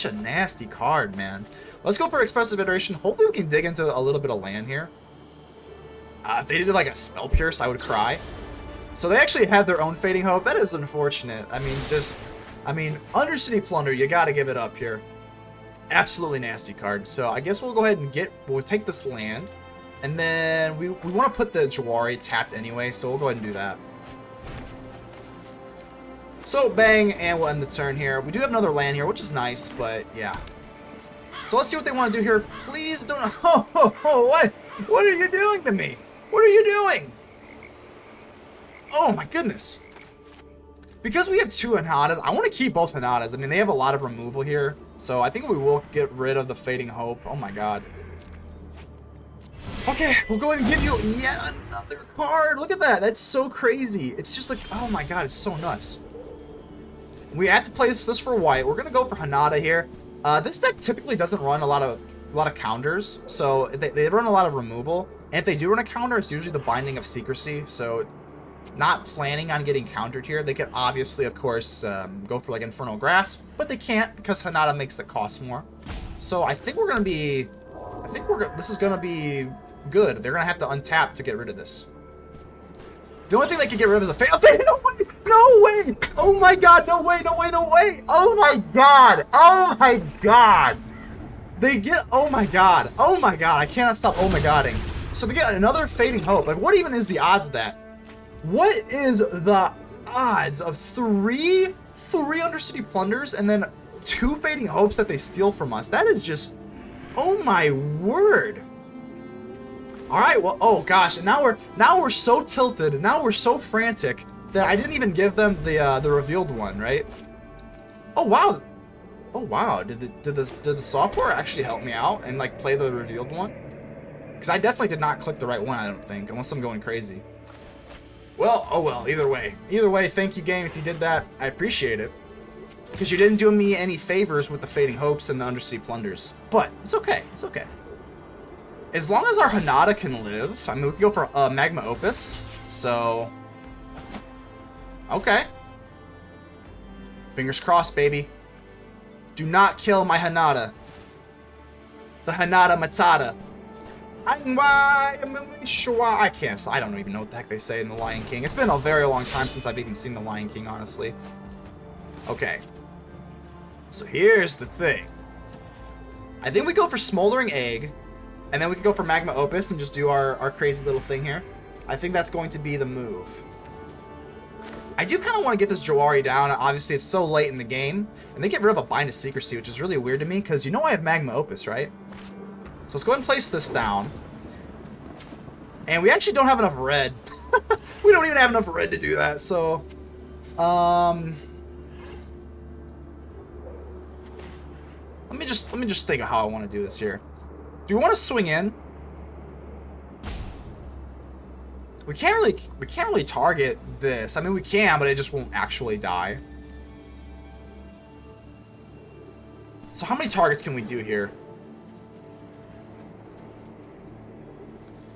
a nasty card, man. Let's go for Expressive Iteration. Hopefully we can dig into a little bit of land here. If they did like a Spell Pierce, I would cry. So they actually have their own Fading Hope. That is unfortunate. I mean, Undercity Plunder, you gotta give it up here. Absolutely nasty card. So I guess we'll go ahead and we'll take this land. And then we want to put the Jwari tapped anyway, so we'll go ahead and do that. So bang, and we'll end the turn here. We do have another land here, which is nice, but yeah. So let's see what they want to do here. Please don't. What? What are you doing to me? What are you doing? Oh my goodness. Because we have 2 Hinatas, I want to keep both Hinatas. I mean, they have a lot of removal here, so I think we will get rid of the Fading Hope. Oh my God. Okay, we'll go ahead and give you yet another card. Look at that. That's so crazy. It's just like, oh my God, it's so nuts. We have to place this for white. We're gonna go for Hinata here. This deck typically doesn't run a lot of counters, so they run a lot of removal. And if they do run a counter, it's usually the Binding of Secrecy. So, not planning on getting countered here. They could obviously, of course, go for like Infernal Grasp, but they can't because Hinata makes the cost more. So I think we're gonna be. This is gonna be good. They're gonna have to untap to get rid of this. The only thing they can get rid of is a Fade. Okay, no way! No way! Oh my God! No way! No way! No way! Oh my God! Oh my God! They get. Oh my God! Oh my God! I cannot stop. Oh my Godding. So they get another Fading Hope. Like, what even is the odds of that? What is the odds of three Undercity Plunders and then 2 Fading Hopes that they steal from us? That is just. Oh my word! All right, well, oh gosh, and now we're so tilted, now we're so frantic that I didn't even give them the revealed one, right? Oh wow, did the software actually help me out and like play the revealed one? Because I definitely did not click the right one, I don't think, unless I'm going crazy. Well, oh well, either way, thank you game if you did that, I appreciate it. Because you didn't do me any favors with the Fading Hopes and the Undercity Plunders, but it's okay, it's okay. As long as our Hinata can live, I mean, we can go for Magma Opus. So, okay. Fingers crossed, baby. Do not kill my Hinata. The Hinata Matata. I can't. I don't even know what the heck they say in The Lion King. It's been a very long time since I've even seen The Lion King, honestly. Okay. So here's the thing. I think we go for Smoldering Egg. And then we can go for Magma Opus and just do our crazy little thing here. I think that's going to be the move. I do kind of want to get this Jwari down. Obviously, it's so late in the game. And they get rid of a Bind of Secrecy, which is really weird to me. Because you know I have Magma Opus, right? let's go ahead and place this down. And we actually don't have enough red. We don't even have enough red to do that, so... Let me just think of how I want to do this here. Do we want to swing in? We can't really target this. I mean, we can, but it just won't actually die. So how many targets can we do here?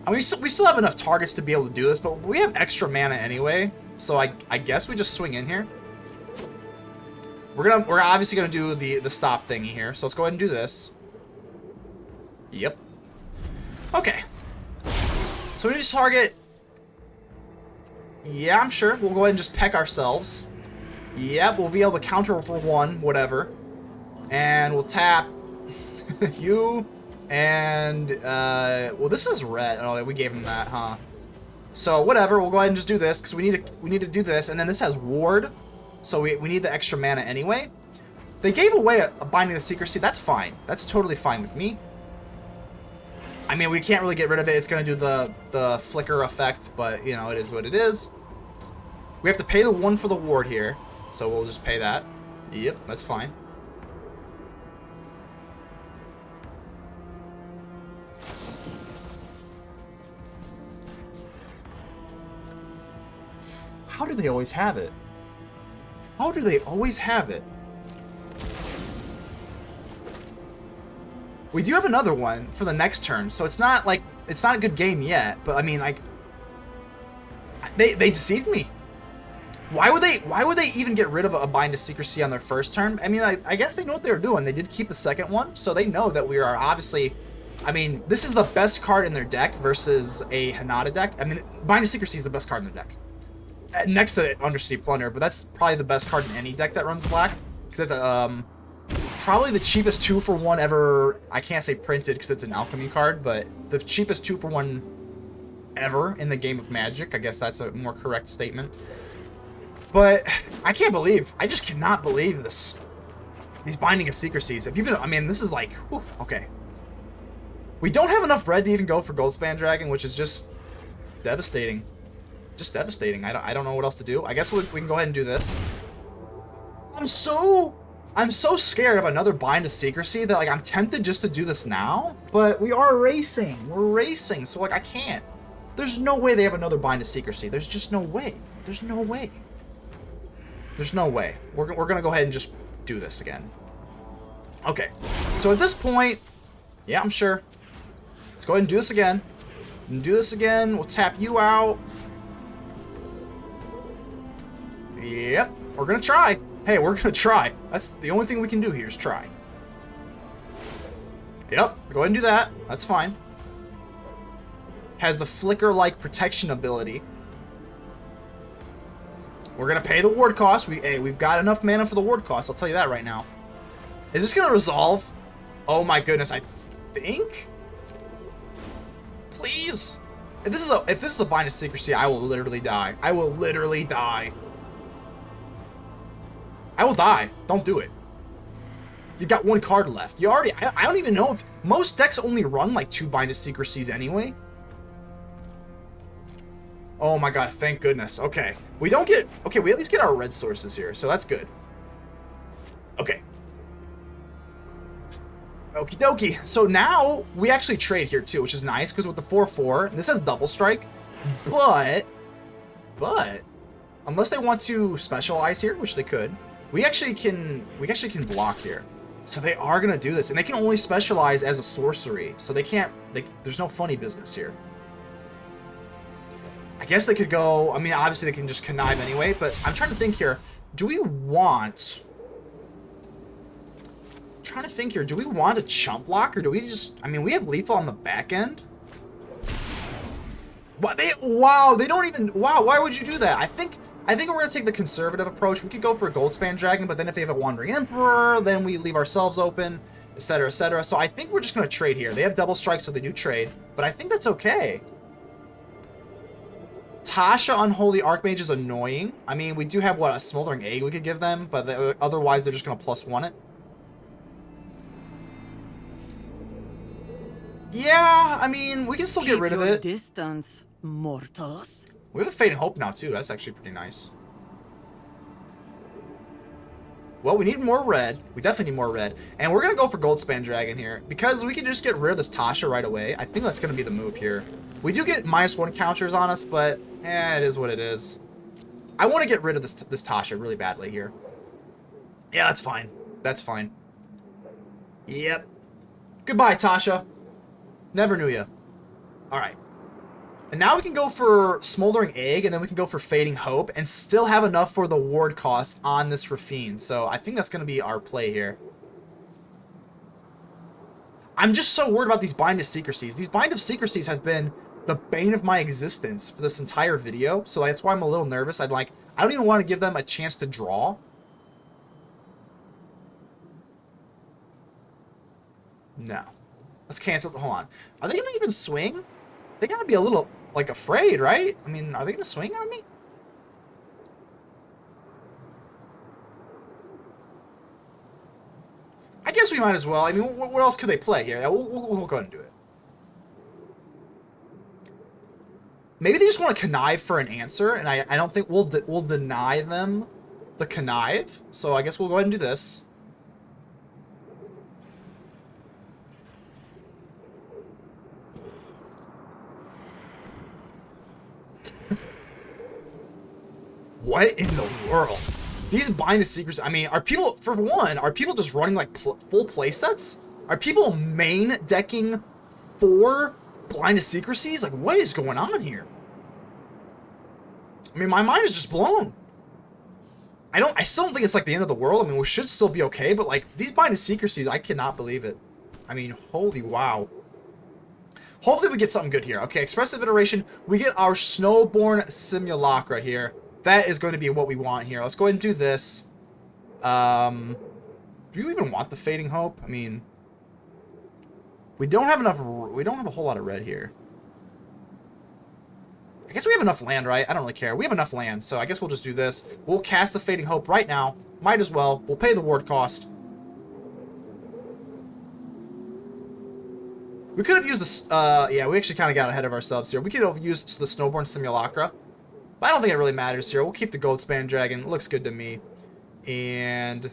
I mean, we still have enough targets to be able to do this, but we have extra mana anyway. So I guess we just swing in here. We're obviously gonna do the stop thingy here. So let's go ahead and do this. Yep. Okay. So we just target. Yeah, I'm sure. We'll go ahead and just peck ourselves. Yep, we'll be able to counter for 1, whatever. And we'll tap you. And, well, this is red. Oh, we gave him that, huh? So, whatever. We'll go ahead and just do this, because we need to do this. And then this has ward. So, we need the extra mana anyway. They gave away a Binding of Secrecy. That's fine. That's totally fine with me. I mean, we can't really get rid of it. It's going to do the flicker effect, but, you know, it is what it is. We have to pay the 1 for the ward here. So, we'll just pay that. Yep, that's fine. How do they always have it? How do they always have it? We do have another one for the next turn, so it's not like it's not a good game yet. But I mean, like, they deceived me. Why would they even get rid of a Bind to Secrecy on their first turn? I mean, I guess they know what they were doing. They did keep the second one, so they know that we are obviously. I mean, this is the best card in their deck versus a Hinata deck. I mean, Bind to Secrecy is the best card in their deck. Next to Undercity Plunder, but that's probably the best card in any deck that runs black. Because it's probably the cheapest 2-for-1 ever. I can't say printed because it's an Alchemy card, but the cheapest 2-for-1 ever in the game of Magic. I guess that's a more correct statement. But I can't believe, I just cannot believe this. These Binding of Secrecies. If you've been, I mean, this is like, whew, okay. We don't have enough red to even go for A-Goldspan Dragon, which is just devastating. Just devastating. I don't know what else to do. I guess we can go ahead and do this. I'm so scared of another Bind of Secrecy that, like, I'm tempted just to do this now, but we are racing. We're racing, so, like, I can't. There's no way they have another Bind of Secrecy. There's just no way. There's no way. There's no way. We're gonna go ahead and just do this again. Okay. So at this point, yeah, I'm sure. Let's go ahead and do this again. And do this again. We'll tap you out. Yep, we're gonna try. Hey, we're gonna try. That's the only thing we can do here is try. Yep, go ahead and do that. That's fine. Has the flicker-like protection ability. We're gonna pay the ward cost. We've got enough mana for the ward cost. I'll tell you that right now. Is this gonna resolve? Oh my goodness, I think. Please. If this is a Bind of Secrecy, I will literally die. I will literally die. I will die. Don't do it. You got 1 card left. You already. I don't even know if most decks only run like 2 Bind of Secrecies anyway. Oh my god! Thank goodness. Okay, we don't get. Okay, we at least get our red sources here, so that's good. Okay. Okie dokie. So now we actually trade here too, which is nice because with the 4/4, this has double strike, but unless they want to specialize here, which they could. We actually can block here. So they are gonna do this, and they can only specialize as a sorcery. So they can't. There's no funny business here. I guess they could go. I mean, obviously they can just connive anyway. But I'm trying to think here. Do we want? I'm trying to think here. Do we want a chump block, or do we just? I mean, we have lethal on the back end. What wow, they don't even. Wow, why would you do that? I think we're going to take the conservative approach. We could go for a Goldspan Dragon, but then if they have a Wandering Emperor, then we leave ourselves open, etc., etc. So I think we're just going to trade here. They have double strike, so they do trade, but I think that's okay. Tasha Unholy Archmage is annoying. I mean, we do have, what, a Smoldering Egg we could give them, but otherwise they're just going to +1 it. I mean, we can still get rid of it. Distance, mortals. We have a Fading Hope now, too. That's actually pretty nice. Well, we need more red. We definitely need more red. And we're going to go for Goldspan Dragon here. Because we can just get rid of this Tasha right away. I think that's going to be the move here. We do get -1 counters on us, but it is what it is. I want to get rid of this Tasha really badly here. Yeah, that's fine. That's fine. Yep. Goodbye, Tasha. Never knew ya. Alright. And now we can go for Smoldering Egg, and then we can go for Fading Hope, and still have enough for the ward cost on this Rafine. So I think that's going to be our play here. I'm just so worried about these Bind of Secrecies. These Bind of Secrecies have been the bane of my existence for this entire video, so that's why I'm a little nervous. I don't even want to give them a chance to draw. No. Let's cancel. Hold on. Are they going to even swing? They got to be a little, like, afraid, right? I mean, are they going to swing on me? I guess we might as well. I mean, what else could they play here? We'll go ahead and do it. Maybe they just want to connive for an answer, and I don't think we'll deny them the connive. So I guess we'll go ahead and do this. What in the world? These Bind of Secrets, I mean, are people, for one, are people just running like full play sets? Are people main decking 4 Bind of Secrecies? Like, what is going on here? I mean, my mind is just blown. I still don't think it's like the end of the world. I mean, we should still be okay, but like, these Bind of Secrecies, I cannot believe it. I mean, holy wow. Hopefully we get something good here. Okay, Expressive Iteration, we get our Snowborn Simulacra here. That is going to be what we want here. Let's go ahead and do this. Do you even want the Fading Hope? I mean, we don't have enough. We don't have a whole lot of red here. I guess we have enough land, right? I don't really care. We have enough land, so I guess we'll just do this. We'll cast the Fading Hope right now. Might as well. We'll pay the ward cost. We could have used this. Yeah, we actually kind of got ahead of ourselves here. We could have used the Snowborn Simulacra. But I don't think it really matters here. We'll keep the Goldspan Dragon. It looks good to me. And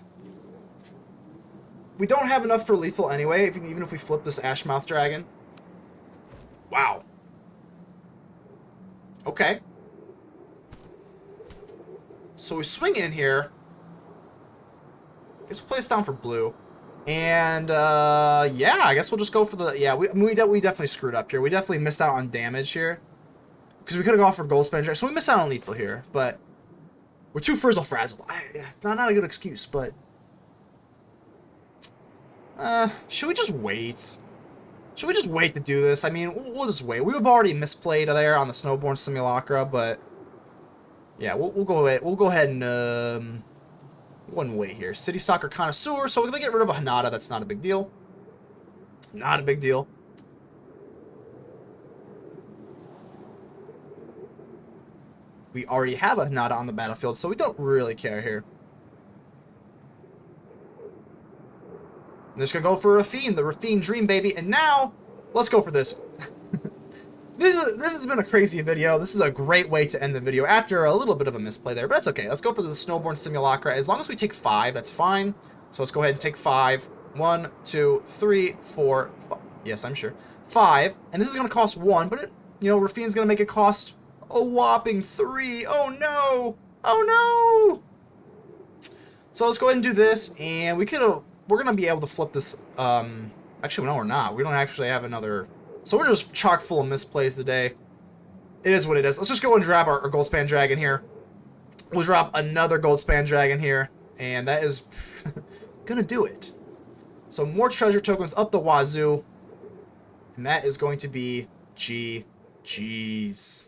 we don't have enough for lethal anyway, even if we flip this Ashmouth Dragon. Wow. Okay. So we swing in here. I guess we'll play this down for blue. And, yeah, I guess we'll just go for the... Yeah, we definitely screwed up here. We definitely missed out on damage here. Because we could have gone for Goldspan Dragon. So we missed out on lethal here, but we're too frizzle-frazzled. Not a good excuse, but... should we just wait? Should we just wait to do this? I mean, we'll just wait. We've already misplayed there on the Snowborn Simulacra, but... Yeah, we'll go ahead and, one wait here. City Soccer Connoisseur, so we're going to get rid of a Hinata. That's not a big deal. Not a big deal. We already have a Hinata on the battlefield, so we don't really care here. I'm just going to go for Rafine, the Rafine Dream Baby, and now, let's go for this. This has been a crazy video. This is a great way to end the video after a little bit of a misplay there, but that's okay. Let's go for the Snowborn Simulacra. As long as we take 5, that's fine. So let's go ahead and take 5. 1, 2, 3, 4, 5. Yes, I'm sure. 5, and this is going to cost 1, but, Rafine's going to make it cost a whopping 3. Oh, no. Oh, no. So let's go ahead and do this, and we're going to be able to flip this. Actually, no, we're not. We don't actually have another... So we're just chock full of misplays today. It is what it is. Let's just go and grab our Goldspan Dragon here. We'll drop another Goldspan Dragon here. And that is going to do it. So more treasure tokens up the wazoo. And that is going to be GG's.